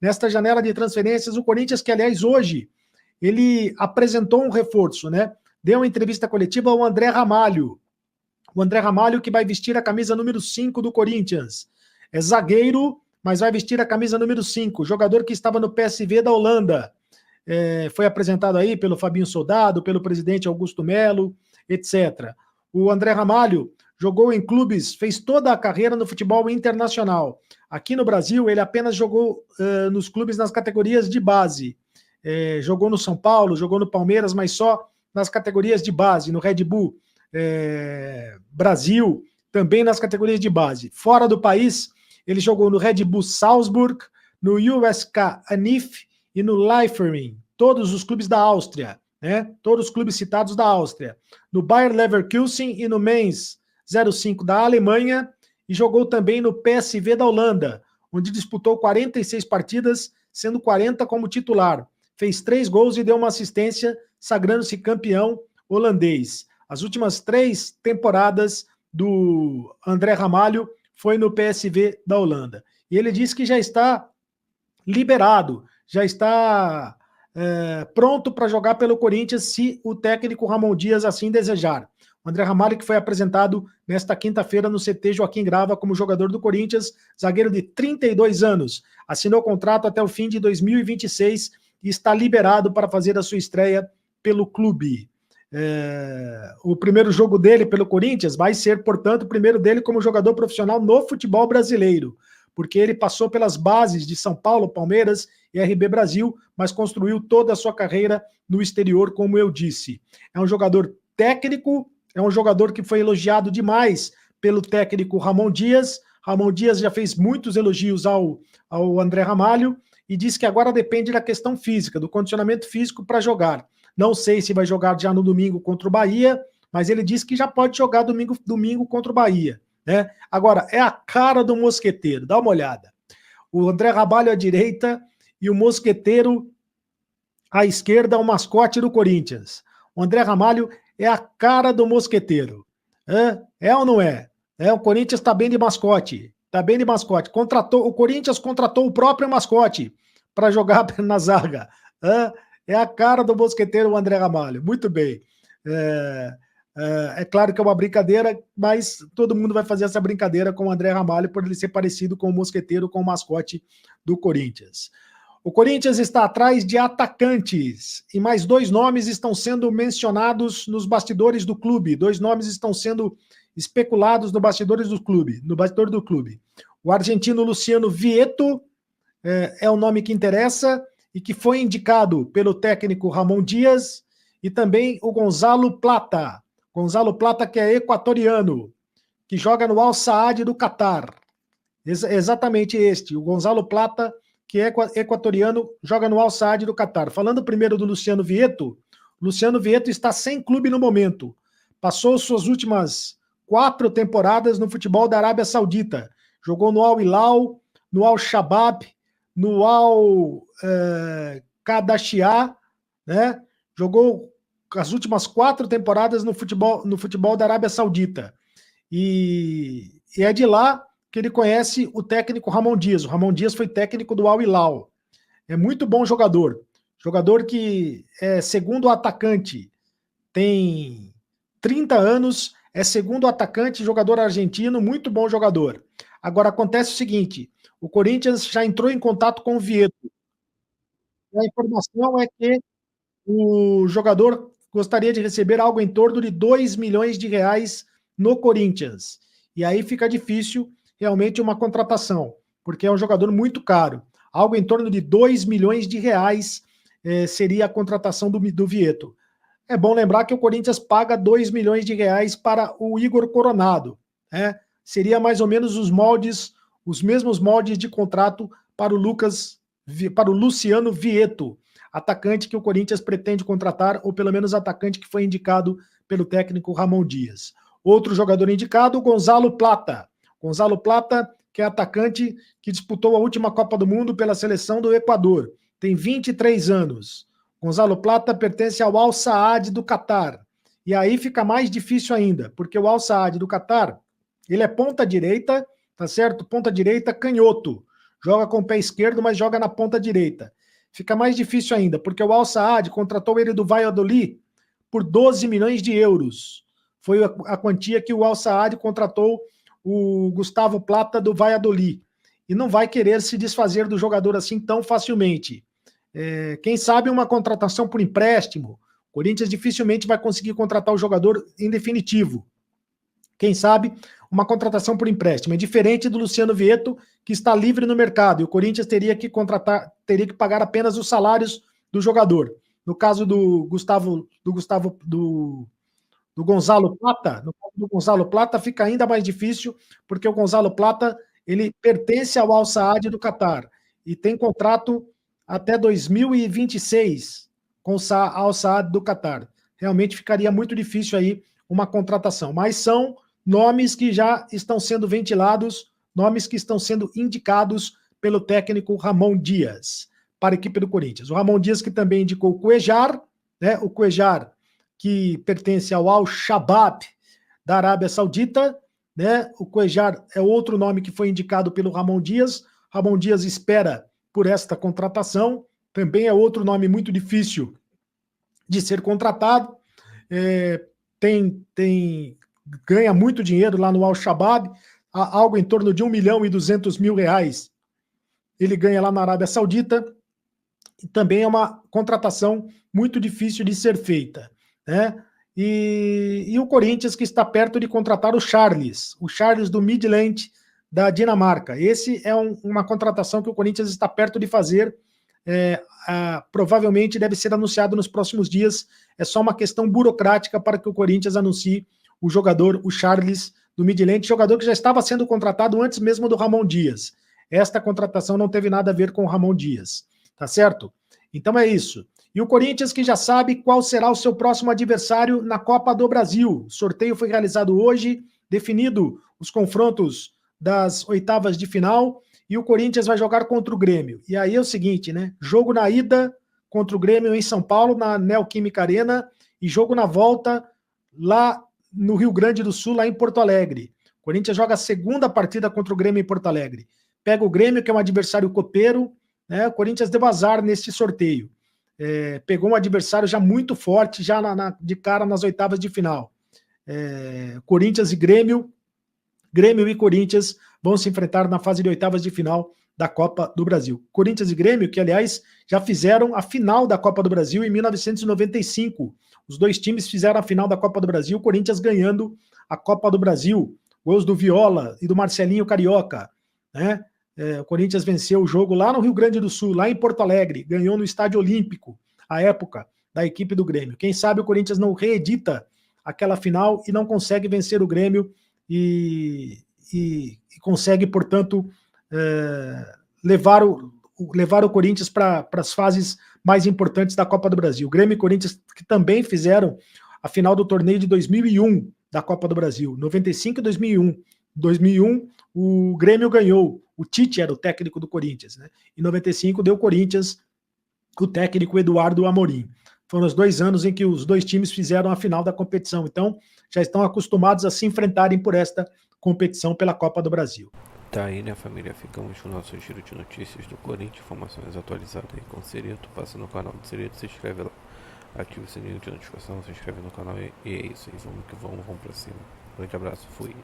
nesta janela de transferências, o Corinthians, que aliás hoje, ele apresentou um reforço, né? Deu uma entrevista coletiva ao André Ramalho. O André Ramalho que vai vestir a camisa número 5 do Corinthians. É zagueiro, mas vai vestir a camisa número 5. Jogador que estava no PSV da Holanda. Foi apresentado aí pelo Fabinho Soldado, pelo presidente Augusto Melo, etc. O André Ramalho jogou em clubes, fez toda a carreira no futebol internacional. Aqui no Brasil, ele apenas jogou nos clubes nas categorias de base. Jogou no São Paulo, jogou no Palmeiras, mas só nas categorias de base, no Red Bull Brasil, também nas categorias de base. Fora do país, ele jogou no Red Bull Salzburg, no USK Anif e no Liefering, todos os clubes da Áustria, né? Todos os clubes citados da Áustria. No Bayer Leverkusen e no Mainz 05 da Alemanha, e jogou também no PSV da Holanda, onde disputou 46 partidas, sendo 40 como titular. Fez 3 gols e deu uma assistência, sagrando-se campeão holandês. As últimas 3 temporadas do André Ramalho foi no PSV da Holanda. E ele disse que já está liberado, já está pronto para jogar pelo Corinthians, se o técnico Ramon Dias assim desejar. O André Ramalho, que foi apresentado nesta quinta-feira no CT Joaquim Grava como jogador do Corinthians, zagueiro de 32 anos, assinou contrato até o fim de 2026 e está liberado para fazer a sua estreia pelo clube. O primeiro jogo dele pelo Corinthians vai ser, portanto, o primeiro dele como jogador profissional no futebol brasileiro, porque ele passou pelas bases de São Paulo, Palmeiras e RB Brasil, mas construiu toda a sua carreira no exterior, como eu disse. É um jogador técnico, é um jogador que foi elogiado demais pelo técnico Ramon Dias. Ramon Dias já fez muitos elogios ao André Ramalho e disse que agora depende da questão física, do condicionamento físico para jogar. Não sei se vai jogar já no domingo contra o Bahia, mas ele disse que já pode jogar domingo contra o Bahia. Né? Agora, é a cara do Mosqueteiro, dá uma olhada. O André Ramalho à direita e o Mosqueteiro à esquerda, o mascote do Corinthians. O André Ramalho é a cara do Mosqueteiro. É ou não é? O Corinthians está bem de mascote. Está bem de mascote. O Corinthians contratou o próprio mascote para jogar na zaga. É a cara do Mosqueteiro, o André Ramalho. Muito bem. É claro que é uma brincadeira, mas todo mundo vai fazer essa brincadeira com o André Ramalho por ele ser parecido com o Mosqueteiro, com o mascote do Corinthians. O Corinthians está atrás de atacantes e mais 2 nomes estão sendo mencionados nos bastidores do clube. 2 nomes estão sendo especulados no bastidor do clube. O argentino Luciano Vietto é o nome que interessa e que foi indicado pelo técnico Ramon Dias, e também o Gonzalo Plata. Gonzalo Plata, que é equatoriano, que joga no Al Saad do Catar. Exatamente o Gonzalo Plata, que é equatoriano, joga no Al Saad do Catar. Falando primeiro do Luciano Vietto, Luciano Vietto está sem clube no momento. Passou suas últimas 4 temporadas no futebol da Arábia Saudita. Jogou no Al Hilal, no Al Shabab, no Al Qadashiah, né? Jogou as últimas 4 temporadas no futebol da Arábia Saudita. E é de lá que ele conhece o técnico Ramon Dias. O Ramon Dias foi técnico do Al Hilal. É muito bom jogador. Jogador que é segundo atacante, tem 30 anos, é segundo atacante, jogador argentino, muito bom jogador. Agora acontece o seguinte, o Corinthians já entrou em contato com o Vietto. A informação é que o jogador gostaria de receber algo em torno de 2 milhões de reais no Corinthians. E aí fica difícil realmente uma contratação, porque é um jogador muito caro. Algo em torno de 2 milhões de reais seria a contratação do Vietto. É bom lembrar que o Corinthians paga 2 milhões de reais para o Igor Coronado. Né? Seria mais ou menos os mesmos moldes de contrato para o Luciano Vietto, atacante que o Corinthians pretende contratar, ou pelo menos atacante que foi indicado pelo técnico Ramon Dias. Outro jogador indicado, Gonzalo Plata. Gonzalo Plata, que é atacante que disputou a última Copa do Mundo pela seleção do Equador. Tem 23 anos. Gonzalo Plata pertence ao Al Saad do Catar. E aí fica mais difícil ainda, porque o Al Saad do Catar, ele é ponta direita, tá certo? Ponta direita, canhoto. joga com o pé esquerdo, mas joga na ponta direita. Fica mais difícil ainda, porque o Al Saad contratou ele do Valladolid por 12 milhões de euros. Foi a quantia que o Al Saad contratou o Gustavo Plata do Valladolid. E não vai querer se desfazer do jogador assim tão facilmente. Quem sabe uma contratação por empréstimo. O Corinthians dificilmente vai conseguir contratar o jogador em definitivo. Quem sabe uma contratação por empréstimo. É diferente do Luciano Vietto, que está livre no mercado, e o Corinthians teria que pagar apenas os salários do jogador. No caso do Gonzalo Plata, no caso do Gonzalo Plata fica ainda mais difícil, porque o Gonzalo Plata ele pertence ao Al Saad do Catar e tem contrato até 2026 com o Al Saad do Catar. Realmente ficaria muito difícil aí uma contratação, mas são nomes que já estão sendo ventilados, nomes que estão sendo indicados pelo técnico Ramon Dias para a equipe do Corinthians. O Ramon Dias que também indicou o Cuéllar, né? O Cuéllar que pertence ao Al-Shabaab da Arábia Saudita, né? O Cuéllar é outro nome que foi indicado pelo Ramon Dias. Ramon Dias espera por esta contratação. Também é outro nome muito difícil de ser contratado. Ganha muito dinheiro lá no Al-Shabaab, algo em torno de 1.200.000 reais. Ele ganha lá na Arábia Saudita. E também é uma contratação muito difícil de ser feita, né? E o Corinthians que está perto de contratar o Charles do Midland da Dinamarca. Esse é uma contratação que o Corinthians está perto de fazer. Provavelmente deve ser anunciado nos próximos dias. É só uma questão burocrática para que o Corinthians anuncie o jogador, o Charles do Midland, jogador que já estava sendo contratado antes mesmo do Ramon Dias. Esta contratação não teve nada a ver com o Ramon Dias, tá certo? Então é isso. E o Corinthians que já sabe qual será o seu próximo adversário na Copa do Brasil. O sorteio foi realizado hoje, definido os confrontos das oitavas de final, e o Corinthians vai jogar contra o Grêmio. E aí é o seguinte, né? Jogo na ida contra o Grêmio em São Paulo, na Neoquímica Arena, e jogo na volta lá no Rio Grande do Sul, lá em Porto Alegre. O Corinthians joga a segunda partida contra o Grêmio em Porto Alegre. Pega o Grêmio, que é um adversário copeiro, né? O Corinthians deu azar nesse sorteio. Pegou um adversário já muito forte, já de cara nas oitavas de final. Corinthians e Grêmio e Corinthians vão se enfrentar na fase de oitavas de final da Copa do Brasil. Corinthians e Grêmio, que aliás já fizeram a final da Copa do Brasil em 1995. Os dois times fizeram a final da Copa do Brasil, o Corinthians ganhando a Copa do Brasil. Gols do Viola e do Marcelinho Carioca, né? O Corinthians venceu o jogo lá no Rio Grande do Sul, lá em Porto Alegre, ganhou no Estádio Olímpico, à época da equipe do Grêmio. Quem sabe o Corinthians não reedita aquela final e não consegue vencer o Grêmio e consegue, portanto, levar o Corinthians para as fases mais importantes da Copa do Brasil. O Grêmio e Corinthians que também fizeram a final do torneio de 2001 da Copa do Brasil, 95 e 2001. 2001, o Grêmio ganhou. O Tite era o técnico do Corinthians, né? Em 95 deu o Corinthians o técnico Eduardo Amorim. Foram os 2 anos em que os dois times fizeram a final da competição. Então, já estão acostumados a se enfrentarem por esta competição pela Copa do Brasil. Tá aí, né, família? Ficamos com o nosso giro de notícias do Corinthians, informações atualizadas aí com o Cerito. Passa no canal do Cerito, se inscreve lá. Ativa o sininho de notificação, se inscreve no canal e é isso aí. Vamos que vamos pra cima. Grande abraço, fui.